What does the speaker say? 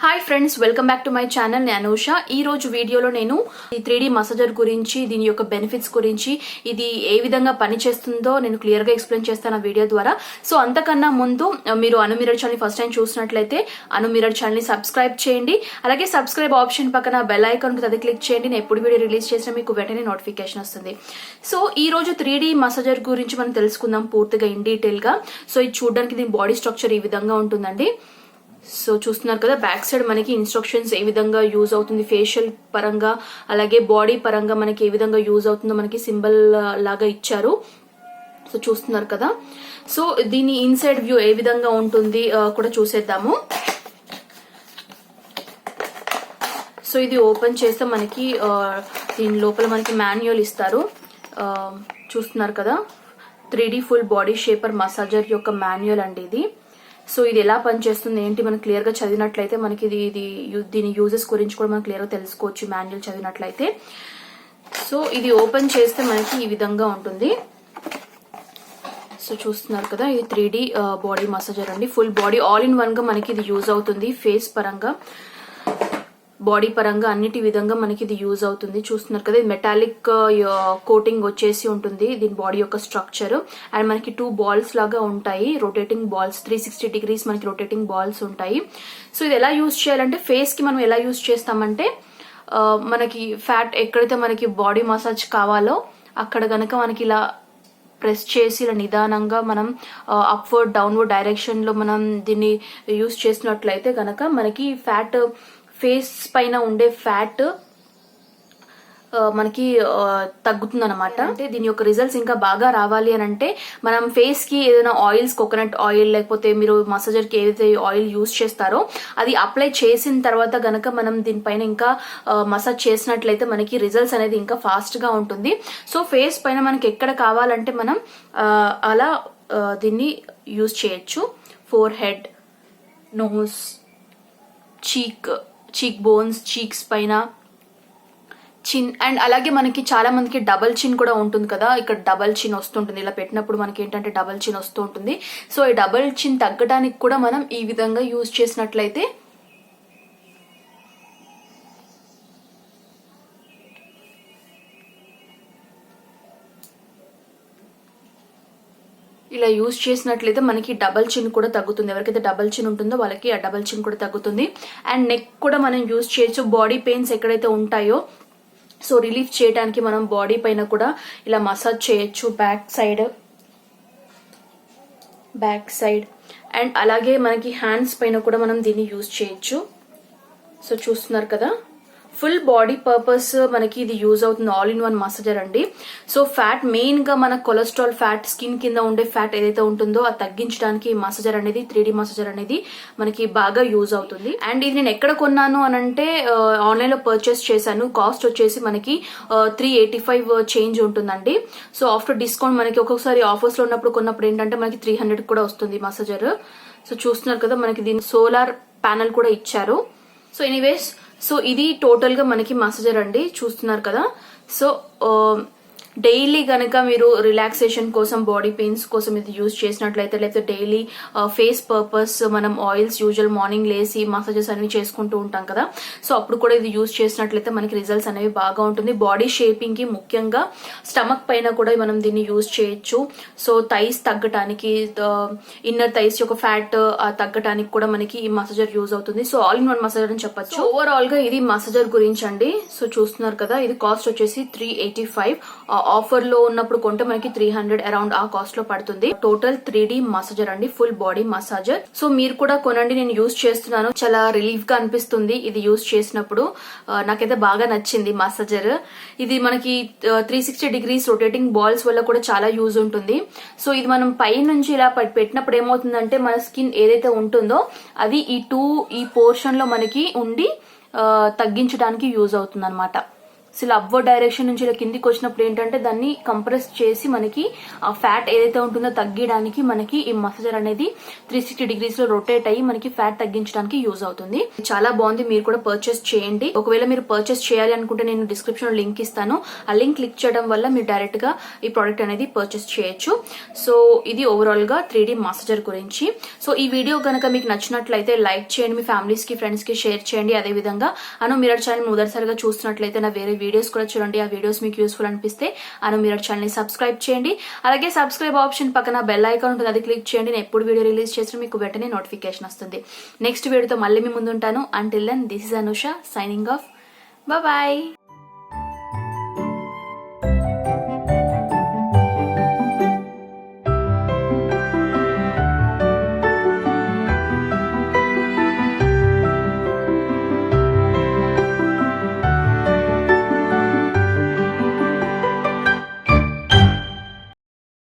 Hi friends, welcome back to my channel. నేను అనూష. ఈ రోజు వీడియోలో నేను ఈ 3D మసాజర్ గురించి, దీని యొక్క బెనిఫిట్స్ గురించి, ఇది ఏ విధంగా పనిచేస్తుందో నేను క్లియర్ గా ఎక్స్ప్లెయిన్ చేస్తాను ఆ వీడియో ద్వారా. సో అంతకన్నా ముందు మీరు అను మిర్రర్ ఛానల్ ఫస్ట్ టైం చూసినట్లయితే అను మిర్రర్ ఛానల్ ని సబ్స్క్రైబ్ చేయండి. అలాగే సబ్స్క్రైబ్ ఆప్షన్ పక్కన బెల్ ఐకాన్ అది క్లిక్ చేయండి. నేను ఎప్పుడు వీడియో రిలీజ్ చేసినా మీకు వెంటనే నోటిఫికేషన్ వస్తుంది. సో ఈ రోజు 3D మసాజర్ గురించి మనం తెలుసుకుందాం పూర్తిగా ఇన్ డీటెయిల్ గా. సో ఇది చూడడానికి దీని బాడీ స్ట్రక్చర్ ఈ విధంగా ఉంటుందండి. సో చూస్తున్నారు కదా, బ్యాక్ సైడ్ మనకి ఇన్స్ట్రక్షన్స్ ఏ విధంగా యూజ్ అవుతుంది ఫేషియల్ పరంగా, అలాగే బాడీ పరంగా మనకి ఏ విధంగా యూజ్ అవుతుందో మనకి సింబల్ లాగా ఇచ్చారు. సో చూస్తున్నారు కదా. సో దీని ఇన్సైడ్ వ్యూ ఏ విధంగా ఉంటుంది కూడా చూసేద్దాము. సో ఇది ఓపెన్ చేస్తే మనకి దీని లోపల మనకి మాన్యువల్ ఇస్తారు. చూస్తున్నారు కదా, 3D full body shaper massager యొక్క మాన్యువల్ అండి ఇది. సో ఇది ఎలా పనిచేస్తుంది ఏంటి మనం క్లియర్ గా చదివినట్లయితే మనకి దీని యూజెస్ గురించి కూడా మనం క్లియర్ గా తెలుసుకోవచ్చు మాన్యువల్ చదివినట్లయితే. సో ఇది ఓపెన్ చేస్తే మనకి ఈ విధంగా ఉంటుంది. సో చూస్తున్నారు కదా, ఇది 3D బాడీ మసాజర్ అండి. Full body all in one గా మనకి ఇది యూజ్ అవుతుంది. ఫేస్ పరంగా, బాడీ పరంగా అన్నిటి విధంగా మనకి ఇది యూజ్ అవుతుంది. చూస్తున్నారు కదా, ఇది మెటాలిక్ కోటింగ్ వచ్చేసి ఉంటుంది దీని బాడీ యొక్క స్ట్రక్చర్. అండ్ మనకి 2 బాల్స్ లాగా ఉంటాయి, రొటేటింగ్ బాల్స్, 360 డిగ్రీస్ మనకి రొటేటింగ్ బాల్స్ ఉంటాయి. సో ఇది ఎలా యూజ్ చేయాలంటే, ఫేస్ కి మనం ఎలా యూజ్ చేస్తామంటే, మనకి ఫ్యాట్ ఎక్కడైతే మనకి బాడీ మసాజ్ కావాలో అక్కడ గనక మనకి ఇలా ప్రెస్ చేసి ఇలా నిదానంగా మనం అప్వర్డ్ డౌన్వర్డ్ డైరెక్షన్ లో మనం దీన్ని యూజ్ చేసినట్లయితే గనక మనకి ఫ్యాట్, ఫేస్ పైన ఉండే ఫ్యాట్ మనకి తగ్గుతుంది అనమాట. అంటే దీని యొక్క రిజల్ట్స్ ఇంకా బాగా రావాలి అని అంటే మనం ఫేస్ కి ఏదైనా ఆయిల్స్, కోకోనట్ ఆయిల్ లేకపోతే మీరు మసాజర్ కి ఏదైతే ఆయిల్ యూజ్ చేస్తారో అది అప్లై చేసిన తర్వాత గనక మనం దీనిపైన ఇంకా మసాజ్ చేసినట్లయితే మనకి రిజల్ట్స్ అనేది ఇంకా ఫాస్ట్ గా ఉంటుంది. సో ఫేస్ పైన మనకి ఎక్కడ కావాలంటే మనం అలా దీన్ని యూజ్ చేయొచ్చు. Forehead, nose, cheekbones, cheeks పైన, చిన్, అండ్ అలాగే మనకి చాలా మందికి డబల్ చిన్ కూడా ఉంటుంది కదా, ఇక్కడ డబల్ చిన్ వస్తుంటుంది. ఇలా పెట్టినప్పుడు మనకి ఏంటంటే డబల్ చిన్ వస్తూ ఉంటుంది. సో ఈ డబల్ చిన్ తగ్గడానికి కూడా మనం ఈ విధంగా యూజ్ చేసినట్లయితే ఇలా యూజ్ చేసినట్లయితే మనకి డబల్ చిన్ కూడా తగ్గుతుంది. ఎవరికైతే డబల్ చిన్ ఉంటుందో వాళ్ళకి ఆ డబల్ చిన్ కూడా తగ్గుతుంది. అండ్ నెక్ కూడా మనం యూజ్ చేయొచ్చు. బాడీ పెయిన్స్ ఎక్కడైతే ఉంటాయో సో రిలీఫ్ చేయడానికి మనం బాడీ పైన కూడా ఇలా మసాజ్ చేయొచ్చు. బ్యాక్ సైడ్ అండ్ అలాగే మనకి హ్యాండ్స్ పైన కూడా మనం దీన్ని యూజ్ చేయొచ్చు. సో చూస్తున్నారు కదా, ఫుల్ బాడీ పర్పస్ మనకి ఇది యూజ్ అవుతుంది. ఆల్ ఇన్ వన్ మసాజర్ అండి. సో ఫ్యాట్, మెయిన్ గా మన కొలెస్ట్రాల్ ఫ్యాట్, స్కిన్ కింద ఉండే ఫ్యాట్ ఏదైతే ఉంటుందో అది తగ్గించడానికి ఈ మసాజర్ అనేది, 3D మసాజర్ అనేది మనకి బాగా యూజ్ అవుతుంది. అండ్ ఇది నేను ఎక్కడ కొన్నాను అని అంటే ఆన్లైన్ లో పర్చేస్ చేశాను. కాస్ట్ వచ్చేసి మనకి 385 చేంజ్ ఉంటుందండి. సో ఆఫ్టర్ డిస్కౌంట్ మనకి ఒక్కొక్కసారి ఆఫర్స్ లో కొన్నప్పుడు ఏంటంటే మనకి 300 కూడా వస్తుంది మసాజర్. సో చూస్తున్నారు కదా, మనకి దీని సోలార్ ప్యానల్ కూడా ఇచ్చారు. సో ఎనీవేస్, సో ఇది టోటల్ గా మనకి మసాజర్ అండి. చూస్తున్నారు కదా. సో డైలీ గనక మీరు రిలాక్సేషన్ కోసం, బాడీ పెయిన్స్ కోసం ఇది యూజ్ చేసినట్లయితే, లేకపోతే డైలీ ఫేస్ పర్పస్ మనం ఆయిల్స్ యూజువల్ మార్నింగ్ లేసి మసాజెస్ అనేవి చేసుకుంటూ ఉంటాం కదా, సో అప్పుడు కూడా ఇది యూజ్ చేసినట్లయితే మనకి రిజల్ట్స్ అనేవి బాగా ఉంటుంది. బాడీ షేపింగ్ కి, ముఖ్యంగా స్టమక్ పైన కూడా మనం దీన్ని యూజ్ చేయొచ్చు. సో థైస్ తగ్గటానికి, ఇన్నర్ థైస్ యొక్క ఫ్యాట్ తగ్గటానికి కూడా మనకి ఈ మసాజర్ యూజ్ అవుతుంది. So all in one massager అని చెప్పొచ్చు. ఓవరాల్ గా ఇది మసాజర్ గురించి అండి. సో చూస్తున్నారు కదా, ఇది కాస్ట్ వచ్చేసి 385. ఆఫర్ లో ఉన్నప్పుడు కొంటే మనకి 300 అరౌండ్ ఆ కాస్ట్ లో పడుతుంది. టోటల్ 3D మసాజర్ అండి, ఫుల్ బాడీ మసాజర్. సో మీరు కూడా కొనండి. నేను యూజ్ చేస్తున్నాను, చాలా రిలీఫ్ గా అనిపిస్తుంది ఇది యూజ్ చేసినప్పుడు. నాకైతే బాగా నచ్చింది మసాజర్. ఇది మనకి 360 డిగ్రీస్ రొటేటింగ్ బాల్స్ వల్ల కూడా చాలా యూజ్ ఉంటుంది. సో ఇది మనం పై నుంచి ఇలా పెట్టినప్పుడు ఏమవుతుందంటే మన స్కిన్ ఏదైతే ఉంటుందో అది ఈ పోర్షన్ లో మనకి ఉండి తగ్గించడానికి యూజ్ అవుతుంది అనమాట. సో ఇలా అప్వర్డ్ డైరెక్షన్ నుంచి ఇలా కిందికి వచ్చినప్పుడు ఏంటంటే దాన్ని కంప్రెస్ చేసి మనకి ఆ ఫ్యాట్ ఏదైతే ఉంటుందో తగ్గడానికి మనకి ఈ మసాజర్ అనేది 360 degrees లో రొటేట్ అయ్యి మనకి ఫ్యాట్ తగ్గించడానికి యూజ్ అవుతుంది. చాలా బాగుంది, మీరు కూడా పర్చేస్ చేయండి. ఒకవేళ మీరు పర్చేస్ చేయాలి అనుకుంటే నేను డిస్క్రిప్షన్ లో లింక్ ఇస్తాను. ఆ లింక్ క్లిక్ చేయడం వల్ల మీరు డైరెక్ట్ గా ఈ ప్రోడక్ట్ అనేది పర్చేస్ చేయొచ్చు. సో ఇది ఓవరాల్ గా 3D మసాజర్ గురించి. సో ఈ వీడియో కనుక మీకు నచ్చినట్లయితే లైక్ చేయండి, మీ ఫ్యామిలీస్ కి ఫ్రెండ్స్ కి షేర్ చేయండి. అదే విధంగా మిరర్ ఛానల్ మొదటిసారిగా చూస్తున్నట్లయితే నా వేరే వీడియోస్ కూడా చూడండి. ఆ వీడియోస్ మీకు యూస్ఫుల్ అనిపిస్తే మిరర్ ఛానల్ ని సబ్స్క్రైబ్ చేయండి. అలాగే సబ్స్క్రైబ్ ఆప్షన్ పక్కన బెల్ ఐకాన్ ఉంటుంది, అది క్లిక్ చేయండి. నేను ఎప్పుడు వీడియో రిలీజ్ చేసినా మీకు వెంటనే నోటిఫికేషన్ వస్తుంది. నెక్స్ట్ వీడియోతో మళ్ళీ మీ ముందు ఉంటాను. Until then this is Anusha signing off. Bye.